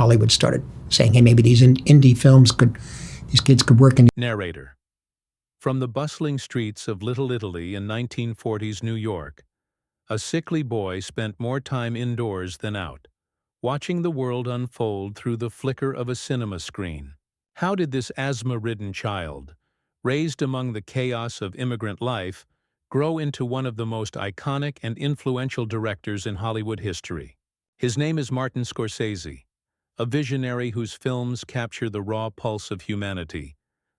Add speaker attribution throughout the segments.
Speaker 1: Hollywood started saying, hey, maybe these indie films these kids could work in.
Speaker 2: Narrator. From the bustling streets of Little Italy in 1940s New York, a sickly boy spent more time indoors than out, watching the world unfold through the flicker of a cinema screen. How did this asthma-ridden child, raised among the chaos of immigrant life, grow into one of the most iconic and influential directors in Hollywood history? His name is Martin Scorsese, a visionary whose films capture the raw pulse of humanity,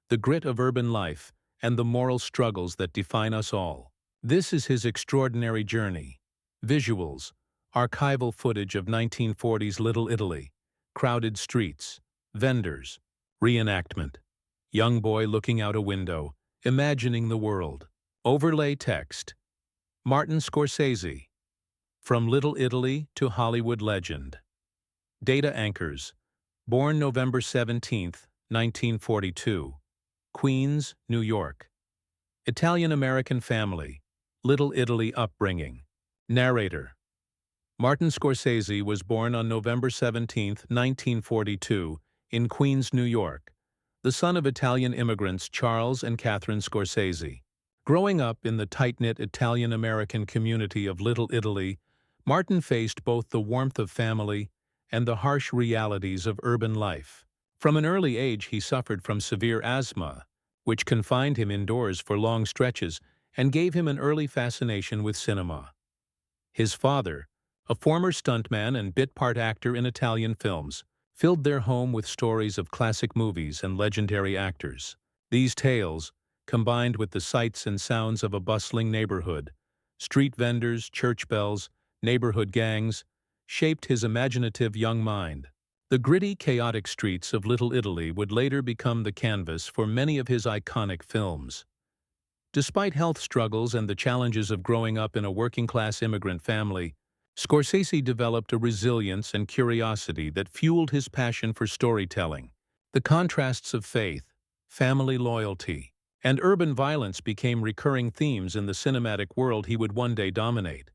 Speaker 2: the grit of urban life, and the moral struggles that define us all. This is his extraordinary journey. Visuals, archival footage of 1940s Little Italy, crowded streets, vendors, reenactment, young boy looking out a window, imagining the world. Overlay text. Martin Scorsese. From Little Italy to Hollywood legend. Data anchors. Born November 17, 1942. Queens, New York. Italian-American family. Little Italy upbringing. Narrator. Martin Scorsese was born on November 17, 1942, in Queens, New York, the son of Italian immigrants Charles and Catherine Scorsese. Growing up in the tight-knit Italian-American community of Little Italy, Martin faced both the warmth of family and the harsh realities of urban life. From an early age, he suffered from severe asthma, which confined him indoors for long stretches and gave him an early fascination with cinema. His father, a former stuntman and bit-part actor in Italian films, filled their home with stories of classic movies and legendary actors. These tales, combined with the sights and sounds of a bustling neighborhood, street vendors, church bells, neighborhood gangs, shaped his imaginative young mind. The gritty, chaotic streets of Little Italy would later become the canvas for many of his iconic films. Despite health struggles and the challenges of growing up in a working-class immigrant family, Scorsese developed a resilience and curiosity that fueled his passion for storytelling. The contrasts of faith, family loyalty, and urban violence became recurring themes in the cinematic world he would one day dominate.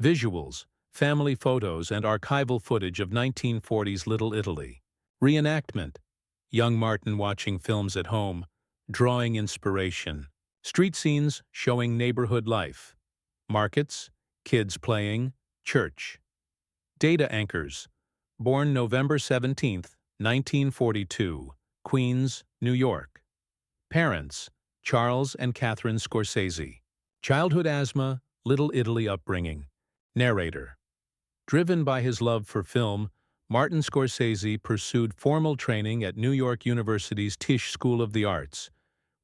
Speaker 2: Visuals, family photos, and archival footage of 1940s Little Italy. Reenactment. Young Martin watching films at home, drawing inspiration. Street scenes showing neighborhood life. Markets, kids playing, church. Data anchors. Born November 17, 1942, Queens, New York. Parents, Charles and Catherine Scorsese. Childhood asthma, Little Italy upbringing. Narrator. Driven by his love for film, Martin Scorsese pursued formal training at New York University's Tisch School of the Arts,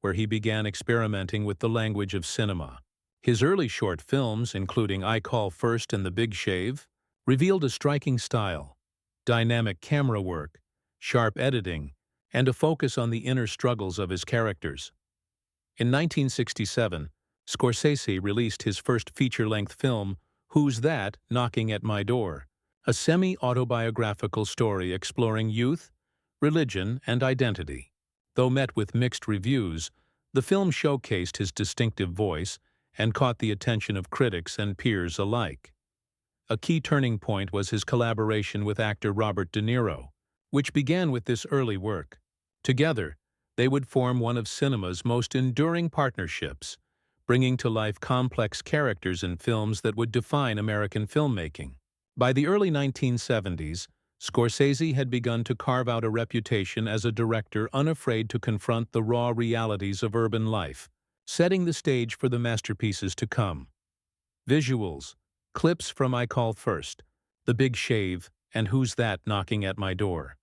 Speaker 2: where he began experimenting with the language of cinema. His early short films, including I Call First and The Big Shave, revealed a striking style, dynamic camera work, sharp editing, and a focus on the inner struggles of his characters. In 1967, Scorsese released his first feature-length film, Who's That Knocking at My Door?, a semi-autobiographical story exploring youth, religion, and identity. Though met with mixed reviews, the film showcased his distinctive voice and caught the attention of critics and peers alike. A key turning point was his collaboration with actor Robert De Niro, which began with this early work. Together, they would form one of cinema's most enduring partnerships, bringing to life complex characters in films that would define American filmmaking. By the early 1970s, Scorsese had begun to carve out a reputation as a director unafraid to confront the raw realities of urban life, setting the stage for the masterpieces to come. Visuals, clips from I Call First, The Big Shave, and Who's That Knocking at My Door.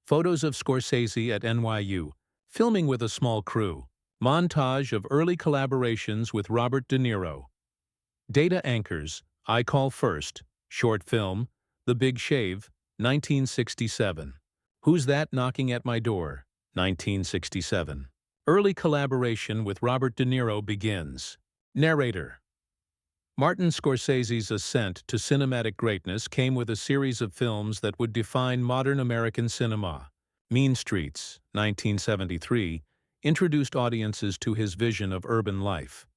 Speaker 2: Photos of Scorsese at NYU, filming with a small crew. Montage of early collaborations with Robert De Niro. Data anchors, I Call First, short film, The Big Shave, 1967. Who's That Knocking at My Door? 1967. Early collaboration with Robert De Niro begins. Narrator. Martin Scorsese's ascent to cinematic greatness came with a series of films that would define modern American cinema. Mean Streets, 1973, introduced audiences to his vision of urban life.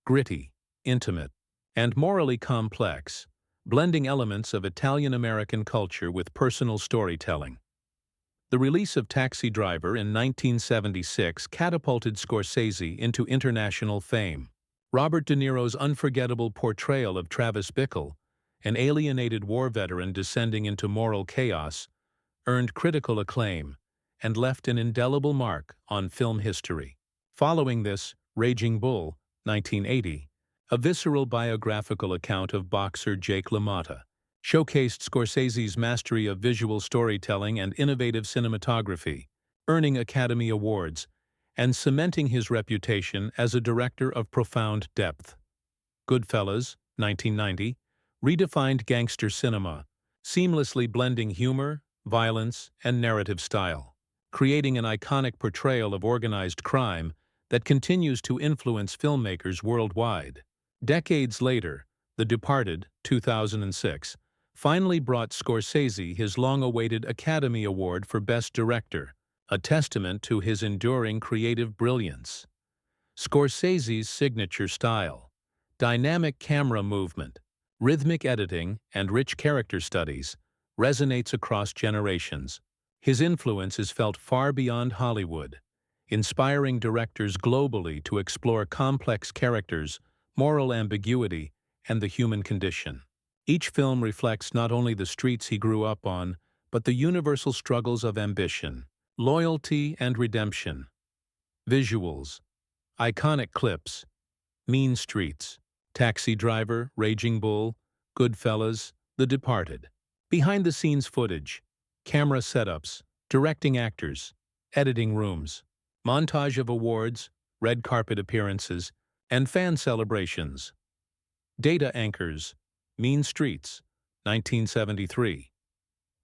Speaker 2: Gritty, intimate, and morally complex, blending elements of Italian-American culture with personal storytelling. The release of Taxi Driver in 1976 catapulted Scorsese into international fame. Robert De Niro's unforgettable portrayal of Travis Bickle, an alienated war veteran descending into moral chaos, earned critical acclaim and left an indelible mark on film history. Following this, Raging Bull, 1980, a visceral biographical account of boxer Jake LaMotta, showcased Scorsese's mastery of visual storytelling and innovative cinematography, earning Academy Awards and cementing his reputation as a director of profound depth. Goodfellas, 1990, redefined gangster cinema, seamlessly blending humor, violence, and narrative style, creating an iconic portrayal of organized crime that continues to influence filmmakers worldwide. Decades later, The Departed, 2006, finally brought Scorsese his long-awaited Academy Award for Best Director, a testament to his enduring creative brilliance. Scorsese's signature style, dynamic camera movement, rhythmic editing, and rich character studies resonates across generations. His influence is felt far beyond Hollywood, inspiring directors globally to explore complex characters, moral ambiguity, and the human condition. Each film reflects not only the streets he grew up on, but the universal struggles of ambition, loyalty, and redemption. Visuals, iconic clips, Mean Streets, Taxi Driver, Raging Bull, Goodfellas, The Departed. Behind-the-scenes footage, camera setups, directing actors, editing rooms, montage of awards, red carpet appearances, and fan celebrations. Data anchors, Mean Streets, 1973.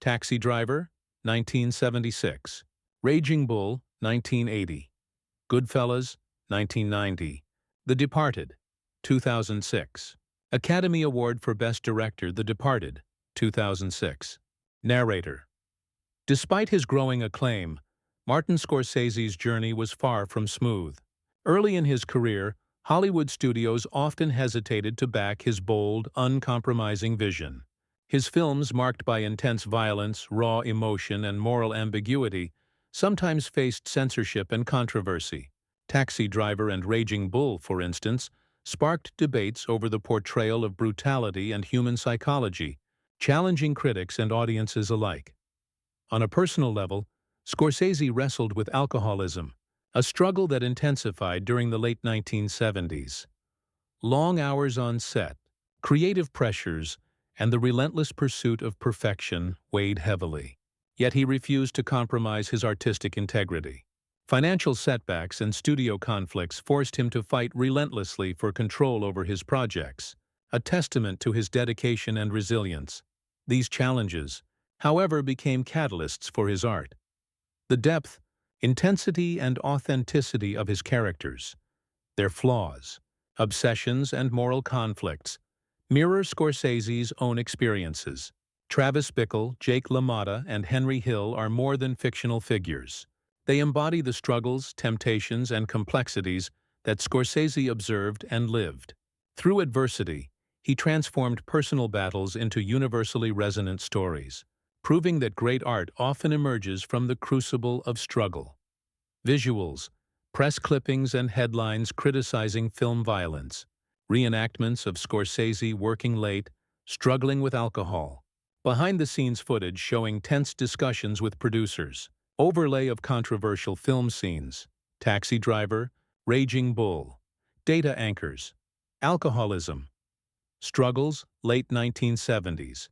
Speaker 2: Taxi Driver, 1976. Raging Bull, 1980. Goodfellas, 1990. The Departed, 2006. Academy Award for Best Director, The Departed, 2006. Narrator. Despite his growing acclaim, Martin Scorsese's journey was far from smooth. Early in his career, Hollywood studios often hesitated to back his bold, uncompromising vision. His films, marked by intense violence, raw emotion, and moral ambiguity, sometimes faced censorship and controversy. Taxi Driver and Raging Bull, for instance, sparked debates over the portrayal of brutality and human psychology, challenging critics and audiences alike. On a personal level, Scorsese wrestled with alcoholism, a struggle that intensified during the late 1970s. Long hours on set, creative pressures, and the relentless pursuit of perfection weighed heavily. Yet he refused to compromise his artistic integrity. Financial setbacks and studio conflicts forced him to fight relentlessly for control over his projects, a testament to his dedication and resilience. These challenges, however, became catalysts for his art. The depth, intensity, and authenticity of his characters, their flaws, obsessions, and moral conflicts, mirror Scorsese's own experiences. Travis Bickle, Jake LaMotta, and Henry Hill are more than fictional figures. They embody the struggles, temptations, and complexities that Scorsese observed and lived. Through adversity, he transformed personal battles into universally resonant stories, proving that great art often emerges from the crucible of struggle. Visuals, press clippings and headlines criticizing film violence, reenactments of Scorsese working late, struggling with alcohol, behind-the-scenes footage showing tense discussions with producers, overlay of controversial film scenes, Taxi Driver, Raging Bull, data anchors, alcoholism, struggles, late 1970s,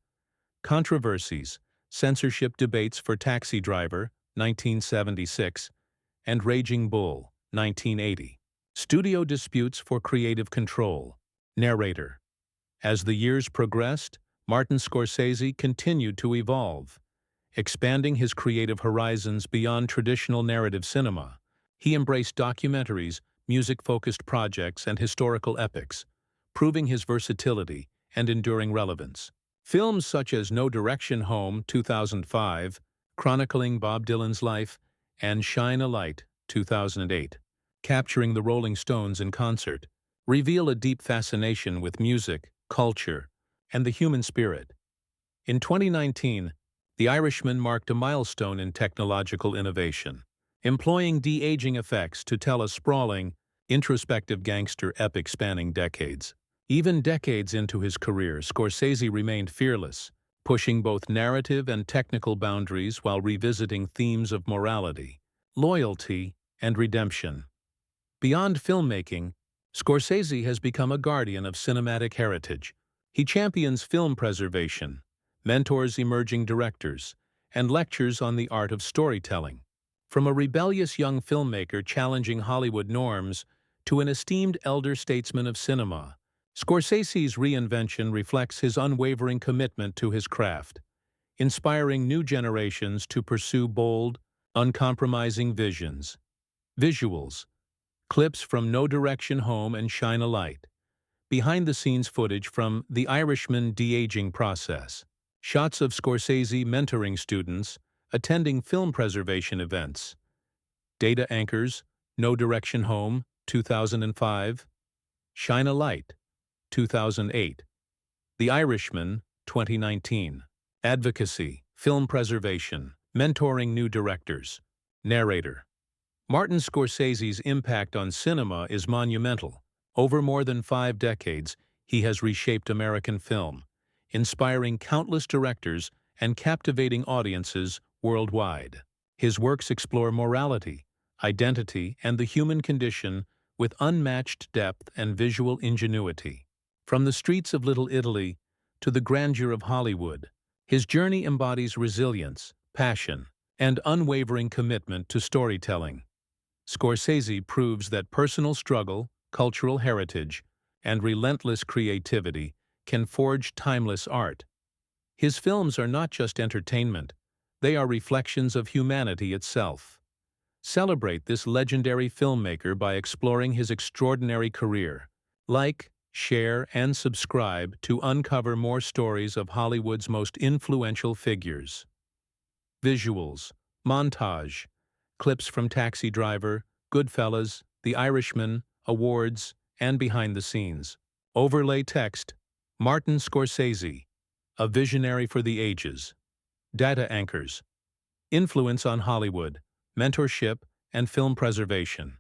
Speaker 2: controversies, censorship debates for Taxi Driver, 1976, and Raging Bull, 1980. Studio disputes for creative control. Narrator. As the years progressed, Martin Scorsese continued to evolve. Expanding his creative horizons beyond traditional narrative cinema, he embraced documentaries, music-focused projects, and historical epics, proving his versatility and enduring relevance. Films such as No Direction Home, 2005, chronicling Bob Dylan's life, and Shine a Light, 2008, capturing the Rolling Stones in concert, reveal a deep fascination with music, culture, and the human spirit. In 2019, The Irishman marked a milestone in technological innovation, employing de-aging effects to tell a sprawling, introspective gangster epic spanning decades. Even decades into his career, Scorsese remained fearless, pushing both narrative and technical boundaries while revisiting themes of morality, loyalty, and redemption. Beyond filmmaking, Scorsese has become a guardian of cinematic heritage. He champions film preservation, mentors emerging directors, and lectures on the art of storytelling. From a rebellious young filmmaker challenging Hollywood norms to an esteemed elder statesman of cinema, Scorsese's reinvention reflects his unwavering commitment to his craft, inspiring new generations to pursue bold, uncompromising visions. Visuals, clips from No Direction Home and Shine a Light, behind-the-scenes footage from The Irishman de-aging process, shots of Scorsese mentoring students, attending film preservation events, data anchors, No Direction Home, 2005, Shine a Light, 2008, The Irishman, 2019, advocacy, film preservation, mentoring new directors, narrator. Martin Scorsese's impact on cinema is monumental. Over more than 5 decades, he has reshaped American film, inspiring countless directors and captivating audiences worldwide. His works explore morality, identity, and the human condition with unmatched depth and visual ingenuity. From the streets of Little Italy to the grandeur of Hollywood, his journey embodies resilience, passion, and unwavering commitment to storytelling. Scorsese proves that personal struggle, cultural heritage, and relentless creativity can forge timeless art. His films are not just entertainment, they are reflections of humanity itself. Celebrate this legendary filmmaker by exploring his extraordinary career. Like, share, and subscribe to uncover more stories of Hollywood's most influential figures. Visuals, montage, clips from Taxi Driver, Goodfellas, The Irishman, awards, and behind the scenes. Overlay text, Martin Scorsese, a visionary for the ages. Data anchors, influence on Hollywood, mentorship, and film preservation.